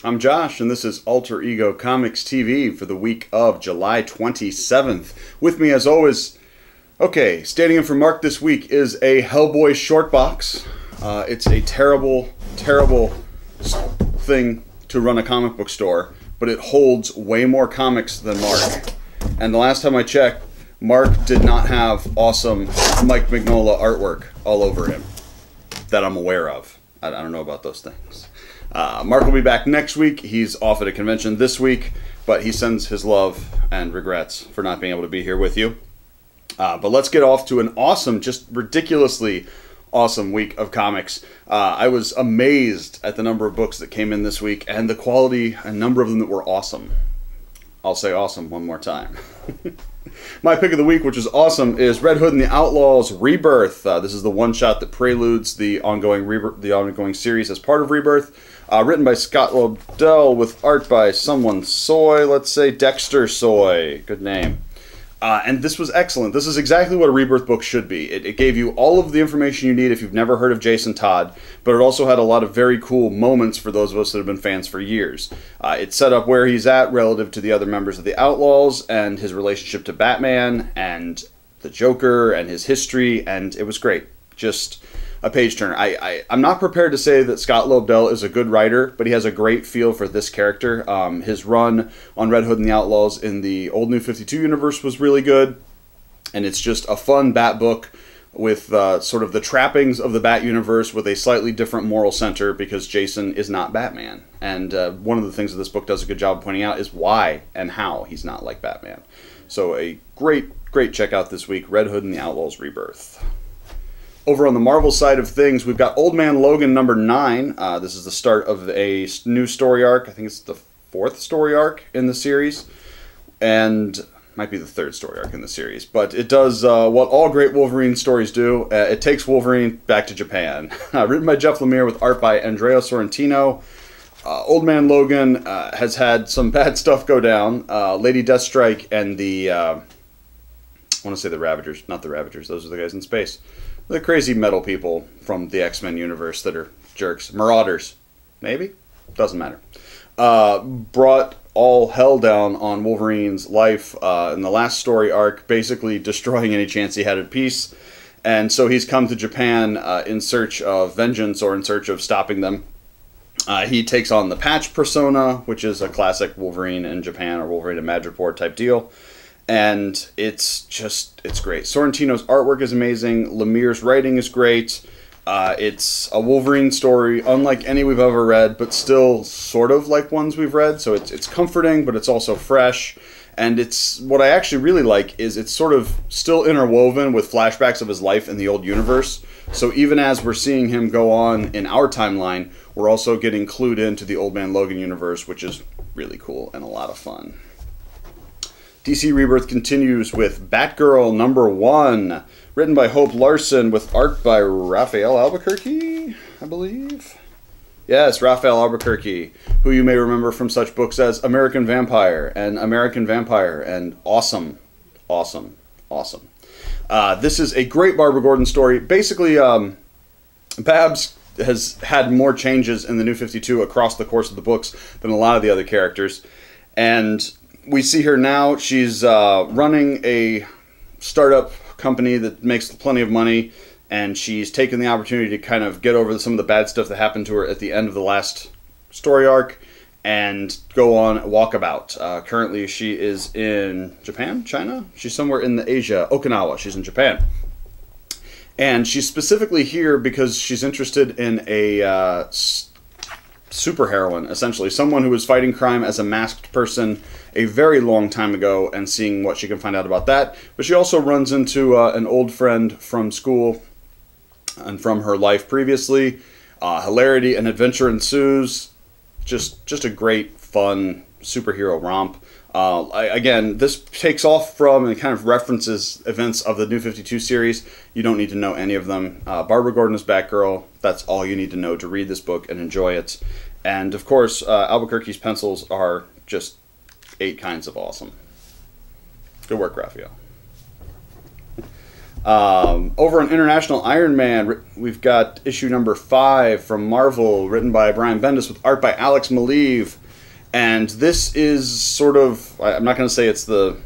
I'm Josh, and this is Alter Ego Comics TV for the week of July 27th. With me, as always, okay, standing in for Mark this week is a Hellboy short box. It's a terrible, terrible thing to run a comic book store, but it holds way more comics than Mark. And the last time I checked, Mark did not have awesome Mike Mignola artwork all over him that I'm aware of. I don't know about those things. Mark will be back next week. He's off at a convention this week, but he sends his love and regrets for not being able to be here with you. But let's get off to an awesome, just ridiculously awesome week of comics. I was amazed at the number of books that came in this week and the quality and number of them that were awesome. I'll say awesome one more time. My pick of the week, which is awesome, is Red Hood and the Outlaws Rebirth. This is the one-shot that preludes the ongoing series as part of Rebirth. Written by Scott Lobdell with art by someone Soy, let's say Dexter Soy. Good name. And this was excellent. This is exactly what a Rebirth book should be. It gave you all of the information you need if you've never heard of Jason Todd, but it also had a lot of very cool moments for those of us that have been fans for years. It set up where he's at relative to the other members of the Outlaws and his relationship to Batman and the Joker and his history, and it was great. Just a page turner. I'm not prepared to say that Scott Lobdell is a good writer, but he has a great feel for this character. His run on Red Hood and the Outlaws in the old New 52 universe was really good, and it's just a fun Bat book with sort of the trappings of the Bat universe with a slightly different moral center because Jason is not Batman. And one of the things that this book does a good job of pointing out is why and how he's not like Batman. So a great check out this week, Red Hood and the Outlaws Rebirth. Over on the Marvel side of things, we've got Old Man Logan number 9. This is the start of a new story arc. I think it's the 4th story arc in the series. And might be the 3rd story arc in the series. But it does what all great Wolverine stories do. It takes Wolverine back to Japan. Written by Jeff Lemire with art by Andrea Sorrentino. Old Man Logan has had some bad stuff go down. Lady Deathstrike and the... I want to say the Ravagers. Not the Ravagers. Those are the guys in space. The crazy metal people from the X-Men universe that are jerks. Marauders. Maybe? Doesn't matter. Brought all hell down on Wolverine's life in the last story arc, basically destroying any chance he had at peace. And so he's come to Japan in search of vengeance or in search of stopping them. He takes on the Patch persona, which is a classic Wolverine in Japan or Wolverine in Madripoor type deal. And it's great. Sorrentino's artwork is amazing. Lemire's writing is great. It's a Wolverine story, unlike any we've ever read, but still sort of like ones we've read. So it's comforting, but it's also fresh. And it's what I actually really like is it's sort of still interwoven with flashbacks of his life in the old universe. So even as we're seeing him go on in our timeline, we're also getting clued into the Old Man Logan universe, which is really cool and a lot of fun. DC Rebirth continues with Batgirl number 1, written by Hope Larson with art by Raphael Albuquerque, I believe. Yes, Raphael Albuquerque, who you may remember from such books as American Vampire and Awesome. This is a great Barbara Gordon story. Basically, Babs has had more changes in the New 52 across the course of the books than a lot of the other characters. And we see her now. She's running a startup company that makes plenty of money, and she's taken the opportunity to kind of get over some of the bad stuff that happened to her at the end of the last story arc and go on walkabout. Currently, she is in Japan, China? She's somewhere in the Asia, Okinawa. She's in Japan. And she's specifically here because she's interested in a superheroine, essentially. Someone who was fighting crime as a masked person a very long time ago and seeing what she can find out about that. But she also runs into an old friend from school and from her life previously. Hilarity and adventure ensues. Just a great, fun superhero romp. Again, this takes off from and kind of references events of the New 52 series. You don't need to know any of them. Barbara Gordon is Batgirl. That's all you need to know to read this book and enjoy it. And, of course, Albuquerque's pencils are just 8 kinds of awesome. Good work, Raphael. Over on International Iron Man, we've got issue number 5 from Marvel, written by Brian Bendis with art by Alex Maleev. And this is sort of, I'm not going to say it's the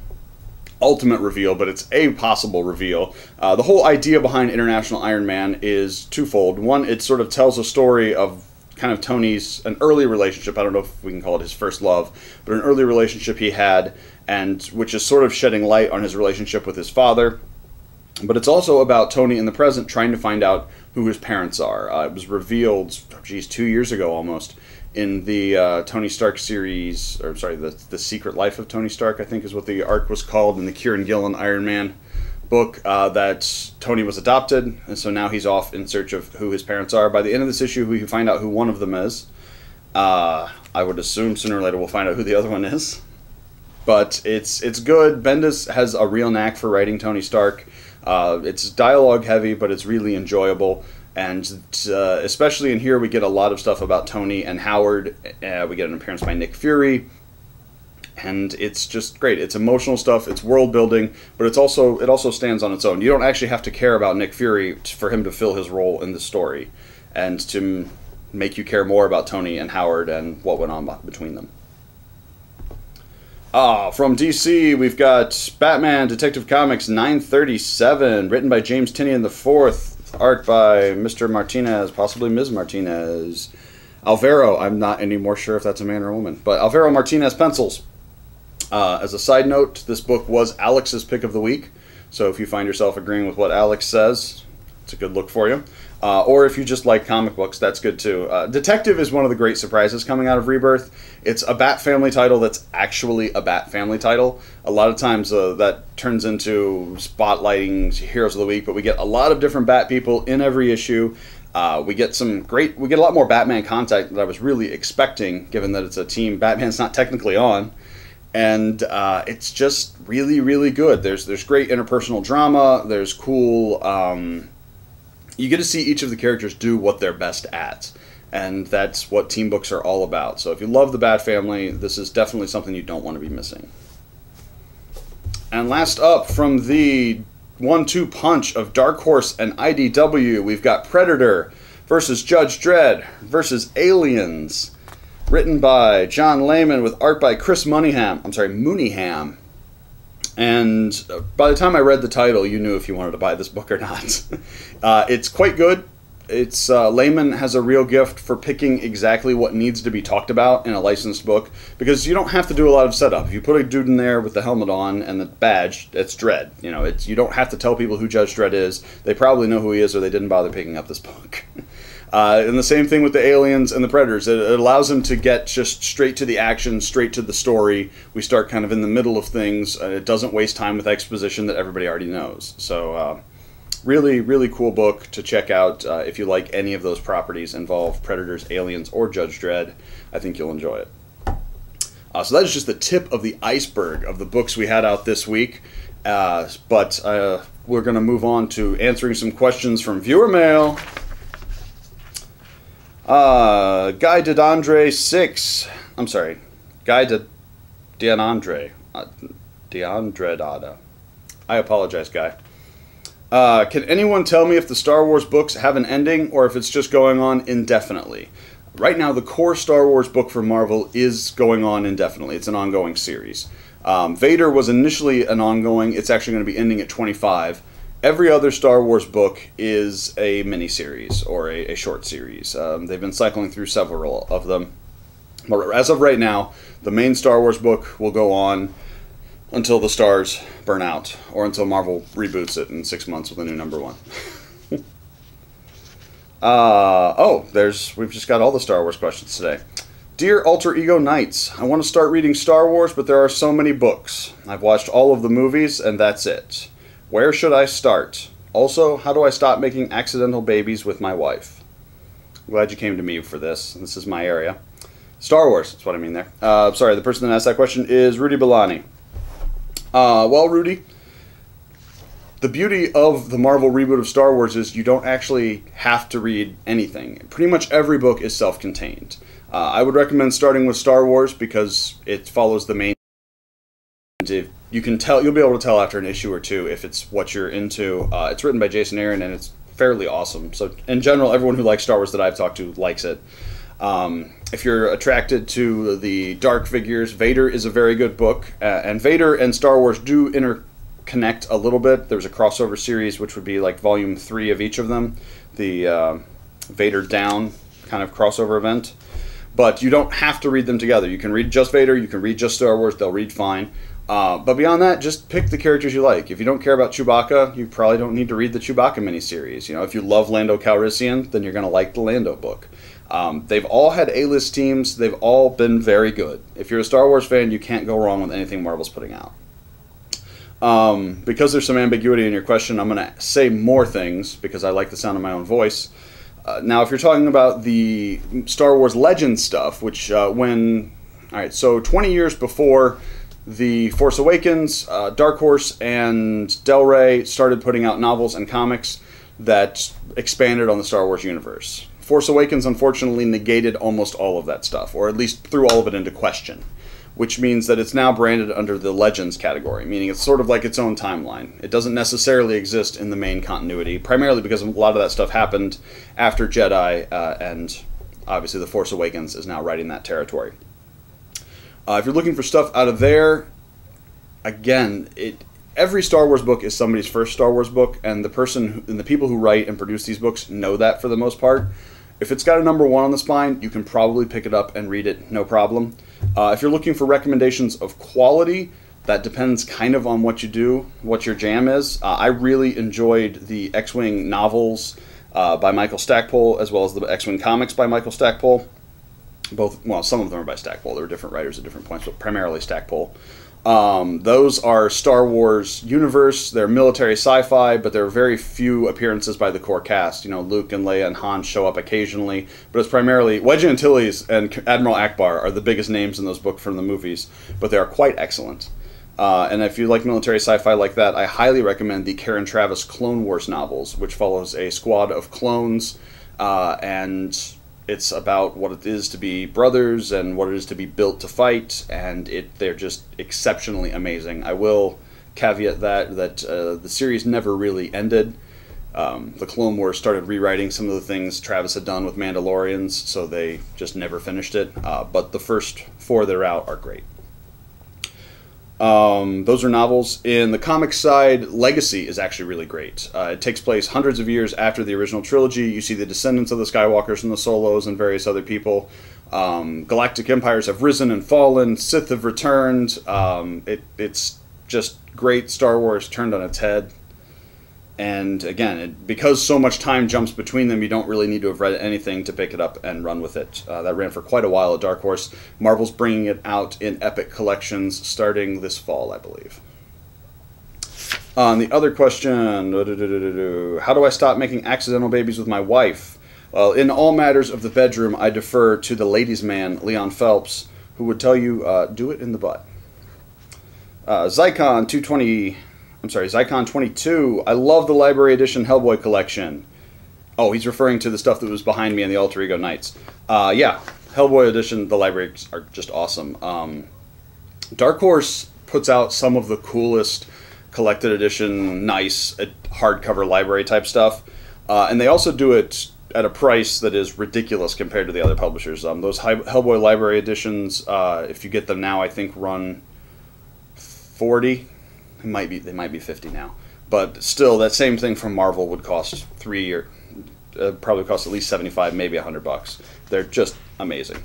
ultimate reveal, but it's a possible reveal. The whole idea behind International Iron Man is twofold. One, it sort of tells a story of kind of Tony's, an early relationship, I don't know if we can call it his first love, but an early relationship he had, and which is sort of shedding light on his relationship with his father. But it's also about Tony in the present trying to find out who his parents are. It was revealed, 2 years ago almost, in the Tony Stark series, or sorry, the Secret Life of Tony Stark, I think is what the arc was called, in the Kieron Gillen Iron Man book, that Tony was adopted, and so now he's off in search of who his parents are. By the end of this issue, we can find out who one of them is. I would assume sooner or later we'll find out who the other one is. But it's good. Bendis has a real knack for writing Tony Stark. It's dialogue heavy, but it's really enjoyable. And especially in here, we get a lot of stuff about Tony and Howard. We get an appearance by Nick Fury. And it's just great. It's emotional stuff, it's world building, but it also stands on its own. You don't actually have to care about Nick Fury for him to fill his role in the story, and to make you care more about Tony and Howard and what went on between them. From DC, we've got Batman Detective Comics 937, written by James Tynion IV, art by Mr. Martinez, possibly Ms. Martinez. Alvaro, I'm not any more sure if that's a man or a woman, but Alvaro Martinez pencils. As a side note, this book was Alex's pick of the week, so if you find yourself agreeing with what Alex says, it's a good look for you. Or if you just like comic books, that's good too. Detective is one of the great surprises coming out of Rebirth. It's a Bat Family title that's actually a Bat Family title. A lot of times that turns into spotlighting Heroes of the Week, but we get a lot of different Bat people in every issue. We get a lot more Batman content than I was really expecting, given that it's a team Batman's not technically on. And it's just really, really good. There's great interpersonal drama. There's cool. You get to see each of the characters do what they're best at, and that's what team books are all about. So if you love the Bat Family, this is definitely something you don't want to be missing. And last up, from the 1-2 punch of Dark Horse and IDW, we've got Predator versus Judge Dredd versus Aliens. Written by John Layman with art by Chris Mooneyham. And by the time I read the title, you knew if you wanted to buy this book or not. It's quite good. Layman has a real gift for picking exactly what needs to be talked about in a licensed book, because you don't have to do a lot of setup. If you put a dude in there with the helmet on and the badge, it's Dredd. You don't have to tell people who Judge Dredd is. They probably know who he is, or they didn't bother picking up this book. And the same thing with the Aliens and the Predators. It allows them to get just straight to the action, straight to the story. We start kind of in the middle of things. It doesn't waste time with exposition that everybody already knows. So really, really cool book to check out if you like any of those properties involve Predators, Aliens, or Judge Dredd. I think you'll enjoy it. So that is just the tip of the iceberg of the books we had out this week. But we're going to move on to answering some questions from viewer mail. Guy DeAndre 6. I'm sorry. Guy DeAndre. DeAndre. I apologize, Guy. Can anyone tell me if the Star Wars books have an ending, or if it's just going on indefinitely? Right now, the core Star Wars book for Marvel is going on indefinitely. It's an ongoing series. Vader was initially an ongoing. It's actually going to be ending at 25. Every other Star Wars book is a miniseries or a short series. They've been cycling through several of them. But as of right now, the main Star Wars book will go on until the stars burn out, or until Marvel reboots it in 6 months with a new #1. We've just got all the Star Wars questions today. Dear Alter Ego Knights, I want to start reading Star Wars, but there are so many books. I've watched all of the movies, and that's it. Where should I start? Also, how do I stop making accidental babies with my wife? I'm glad you came to me for this. This is my area. Star Wars, that's what I mean there. Sorry, the person that asked that question is Rudy Belani. Well, Rudy, the beauty of the Marvel reboot of Star Wars is you don't actually have to read anything. Pretty much every book is self-contained. I would recommend starting with Star Wars because it follows the main if you can tell, you'll be able to tell after an issue or two if it's what you're into. It's written by Jason Aaron, and it's fairly awesome. So in general, everyone who likes Star Wars that I've talked to likes it. If you're attracted to the dark figures, Vader is a very good book, and Vader and Star Wars do interconnect a little bit. There's a crossover series, which would be like volume 3 of each of them, the Vader Down kind of crossover event. But you don't have to read them together. You can read just Vader, you can read just Star Wars, they'll read fine. But beyond that, just pick the characters you like. If you don't care about Chewbacca, you probably don't need to read the Chewbacca miniseries. You know, if you love Lando Calrissian, then you're going to like the Lando book. They've all had A-list teams. They've all been very good. If you're a Star Wars fan, you can't go wrong with anything Marvel's putting out. Because there's some ambiguity in your question, I'm going to say more things because I like the sound of my own voice. Now, if you're talking about the Star Wars Legends stuff, which Alright, so 20 years before The Force Awakens, Dark Horse and Del Rey started putting out novels and comics that expanded on the Star Wars universe. Force Awakens, unfortunately, negated almost all of that stuff, or at least threw all of it into question, which means that it's now branded under the Legends category, meaning it's sort of like its own timeline. It doesn't necessarily exist in the main continuity, primarily because a lot of that stuff happened after Jedi, and obviously The Force Awakens is now right in that territory. If you're looking for stuff out of there, again, every Star Wars book is somebody's first Star Wars book, and the people who write and produce these books know that for the most part. If it's got a number 1 on the spine, you can probably pick it up and read it, no problem. If you're looking for recommendations of quality, that depends kind of on what you do, what your jam is. I really enjoyed the X-Wing novels by Michael Stackpole, as well as the X-Wing comics by Michael Stackpole. Both, well, some of them are by Stackpole. There were different writers at different points, but primarily Stackpole. Those are Star Wars universe. They're military sci-fi, but there are very few appearances by the core cast. You know, Luke and Leia and Han show up occasionally, but it's primarily Wedge Antilles and Admiral Akbar are the biggest names in those books from the movies, but they are quite excellent. And if you like military sci-fi like that, I highly recommend the Karen Traviss Clone Wars novels, which follows a squad of clones, and it's about what it is to be brothers and what it is to be built to fight, and they're just exceptionally amazing. I will caveat that the series never really ended. The Clone Wars started rewriting some of the things Travis had done with Mandalorians, so they just never finished it. But the first 4 that are out are great. Those are novels. In the comic side, Legacy is actually really great. It takes place hundreds of years after the original trilogy. You see the descendants of the Skywalkers and the Solos and various other people. Galactic empires have risen and fallen. Sith have returned. It's just great Star Wars turned on its head. And again, because so much time jumps between them, you don't really need to have read anything to pick it up and run with it. That ran for quite a while at Dark Horse. Marvel's bringing it out in Epic Collections starting this fall, I believe. The other question, how do I stop making accidental babies with my wife? Well, in all matters of the bedroom, I defer to the ladies' man, Leon Phelps, who would tell you, do it in the butt. Zycon 22. I love the Library Edition Hellboy collection. Oh, he's referring to the stuff that was behind me in the Alter Ego Nights. Yeah, Hellboy Edition, the libraries are just awesome. Dark Horse puts out some of the coolest collected edition, nice hardcover library type stuff. And they also do it at a price that is ridiculous compared to the other publishers. Those Hellboy library editions, if you get them now, I think run $40. They might be 50 now, but still, that same thing from Marvel would cost probably cost at least 75, maybe $100. They're just amazing,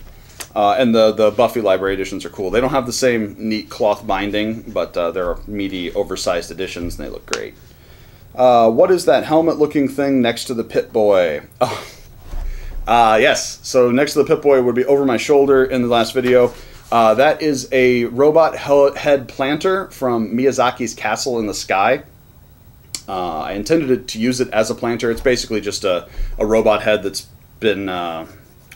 and the Buffy library editions are cool. They don't have the same neat cloth binding, but they're meaty, oversized editions, and they look great. What is that helmet-looking thing next to the Pip-Boy? Yes. So next to the Pip-Boy would be over my shoulder in the last video. That is a robot head planter from Miyazaki's Castle in the Sky. I intended to use it as a planter. It's basically just a robot head that's been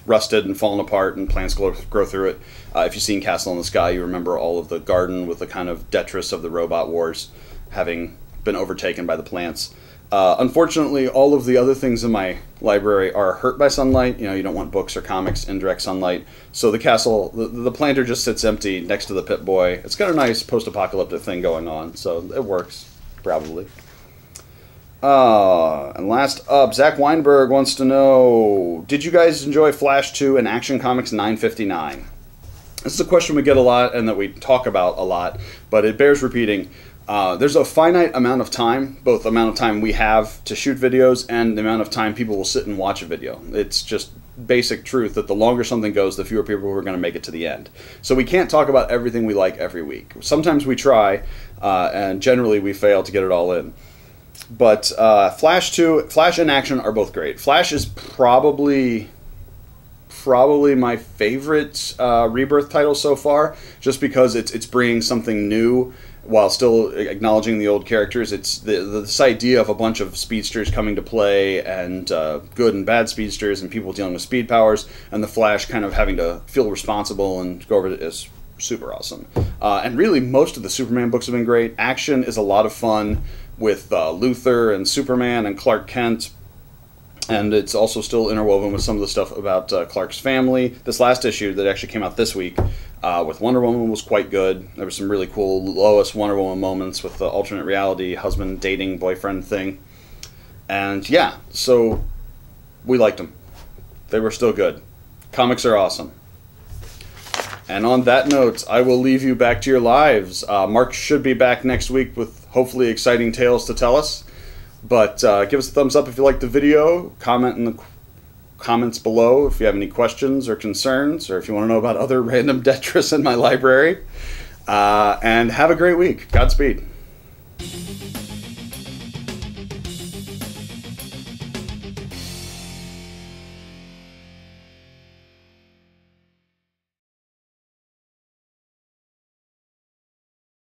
rusted and fallen apart, and plants grow through it. If you've seen Castle in the Sky, you remember all of the garden with the kind of detritus of the Robot Wars having been overtaken by the plants. Unfortunately, all of the other things in my library are hurt by sunlight. You know, you don't want books or comics in direct sunlight. So the castle, the planter just sits empty next to the Pip-Boy. It's got a nice post-apocalyptic thing going on, so it works, probably. And last up, Zach Weinberg wants to know, did you guys enjoy Flash 2 and Action Comics 959? This is a question we get a lot and that we talk about a lot, but it bears repeating. There's a finite amount of time, both the amount of time we have to shoot videos and the amount of time people will sit and watch a video. It's just basic truth that the longer something goes, the fewer people are going to make it to the end. So we can't talk about everything we like every week. Sometimes we try, and generally we fail to get it all in. But Flash and Action are both great. Flash is probably my favorite Rebirth title so far, just because it's bringing something new while still acknowledging the old characters. It's this idea of a bunch of speedsters coming to play, and good and bad speedsters, and people dealing with speed powers, and the Flash kind of having to feel responsible and go over it is super awesome. And really, most of the Superman books have been great. Action is a lot of fun with Luthor and Superman and Clark Kent. And it's also still interwoven with some of the stuff about Clark's family. This last issue that actually came out this week with Wonder Woman was quite good. There was some really cool Lois Wonder Woman moments with the alternate reality husband dating boyfriend thing. And yeah, so we liked them. They were still good. Comics are awesome. And on that note, I will leave you back to your lives. Mark should be back next week with hopefully exciting tales to tell us. But give us a thumbs up if you liked the video. Comment in the comments below if you have any questions or concerns, or if you want to know about other random detritus in my library. And have a great week. Godspeed.